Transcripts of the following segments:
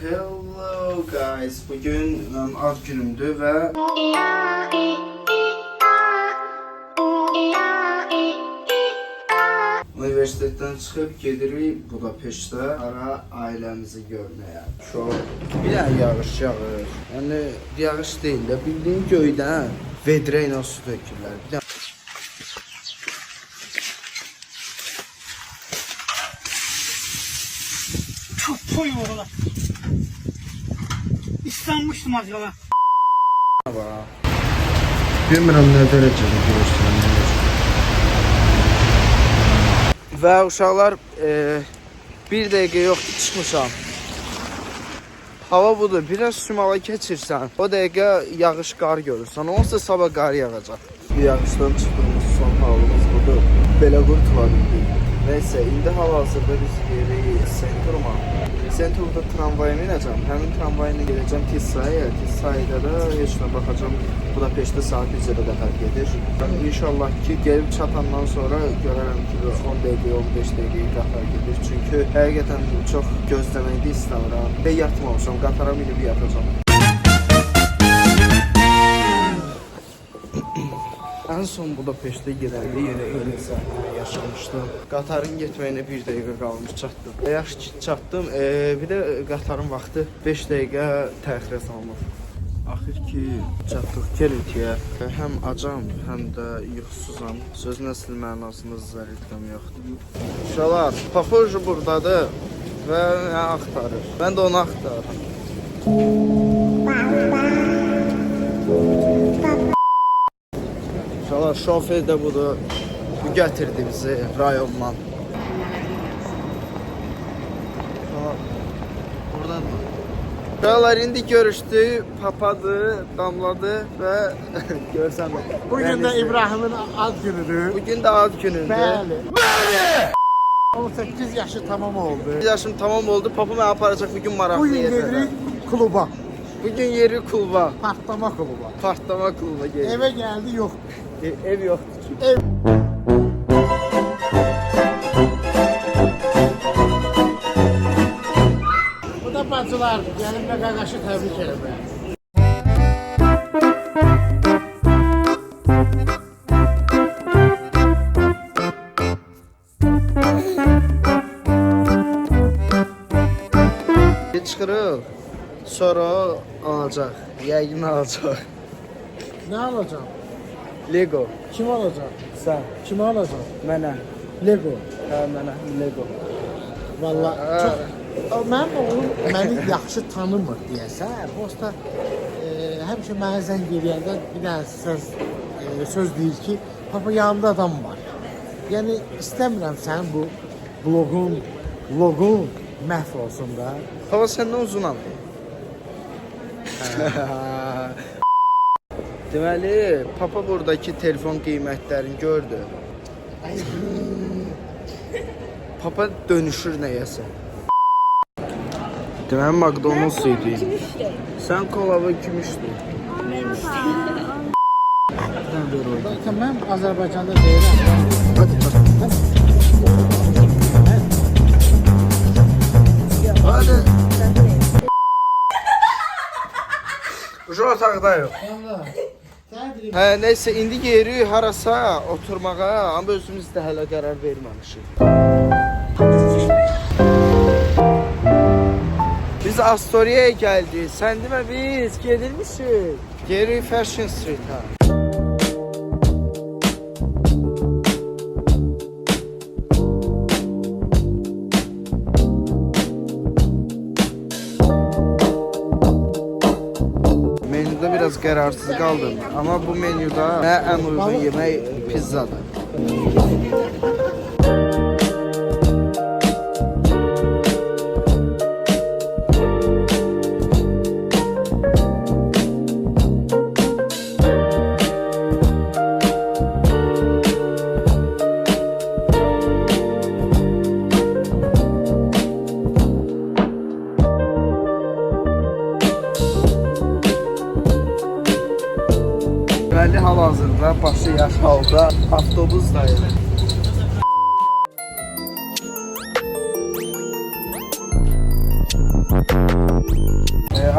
Hello guys, bugün ad günümdür ve üniversiteden çıkıp gedirik Budapeşte ara ailemizi görmeye. Şu bir dənə yağış yağır. Yani yağış değil de bildiğin göydən vedre ilə su dökürlər. Bir dənə çok toy oralar. İslanmıştım az kala. bilmirəm nə dərəcədə görsənir. Və uşaqlar bir dəqiqə yoxdur çıxmışam. Hava budur, biraz şimala keçirsən, o dəqiqə yağış qar görürsən, onsa sabah qar yağacaq. Yağışdan çıxdığımız son halımız budur. Belə qurtula bildik. Neyse, indi hal-hazırda biz gelirik Sentrumda tramvaya minəcəm. Həmin tramvayla geləcəm Tisraya. Tisrayda da heç nə baxacam. Budapeşte saat 100-də qatar gedir. İnşallah ki, gelib çatandan sonra görərəm ki, 10 dəqiqə, 15 dəqiqə qatar gedir. Çünki həqiqətən çox gözləməkdə istəmirəm. Və yatmamışam, qatara minib yatacam. En son Budapeşte gedəndə yenə eyni səhnə yaşamışdım. Qatarın getməyinə 1 dəqiqə qalmış çatdım. Yaxşı ki çatdım. Bir də qatarın vaxtı 5 dəqiqə təxirə salınır. Axır ki çatdıq Keletiyə. Həm acam, həm də yuxusuzam. Sözün əsl mənasında zərifəm yoxdur. Uşaqlar, Papoju buradadır və nə axtarır? Mən də onu axtarıram. Uşaqlar, şofer də budur. Bu gətirdi bizi rayondan. Buradadır. Uşaqlar, indi görüşdü, papadı, damladı və görsəm. Bugün de İbrahim'in ad günüdür. Bugün də ad günündür. Bəli. 18 yaşı tamam oldu. 1 yaşım tamam oldu, papa məni aparacaq bugün maraqlı Bugün yerlərə. gelirik kluba. Bugün yeri kluba. Patlama kluba. Partlama kluba gelirik. Eve geldi yok. Ev yoxdur ki. Ev. Bu da bacılardır. Gelin ve qaqaşı təbrik eləmək. Çıxırıq. Sonra o alacaq. Yəqin alacaq. Ne alacağım? Lego. Kim alacak? Sən. Kim alacak? Mənə. Lego. Hə, mənə Lego. Vallahi çok... Mənim oğlum məni yaxşı tanımır deyəsə, prosta həmişə mənə zəng eləyəndə bir dənə söz deyir ki, papa yanımda adam var. Yəni istəmirəm sənin bu logon məhv olsun da. Hava səndən uzunam. Deməli, papa buradakı telefon qiymətlərini gördü. Papa dönüşür nəyəsə. Deməli, McDonald's idi. Sən kola və gümüşdür. Zaten mən Azərbaycanda deyirəm. Hadi. Hadi. Uşaq otaqda yox. Hə, neyse, indi yeri harasa oturmağa, amma özümüz də hələ qərar verməmişik. Biz Astoria'ya geldik. Sen demə biz gedirmişik. Geri Fashion Street'ə. Menüdə biraz qərarsız qaldım. Amma bu menüdə nə ən uyğun yemək pizzadır. Deməli, hal-hazırda başı yaş halda avtobusdayıq.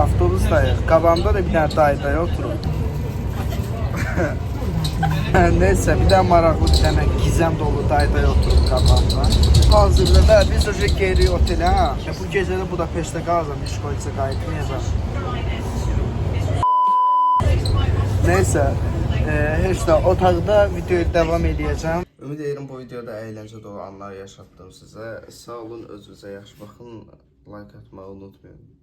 Avtobusdayıq. Qabağımda da bir dənə dayı oturub. Neyse, bir dənə maraqlı, bir dənə gizəm dolu dayı oturub qabağımda. Hazırda da biz önce gelirik otelə. Bu gecə də Budapeştdə qalacam, İşkoçya qayıtmayacam. Neyse, heç də otaqda videoyu davam edəcəm. Ümid edirəm bu videoda əyləncə dolu anlar yaşatdım sizə. Sağ olun, özünüzə yaxşı baxın. Like atmayı unutmayın.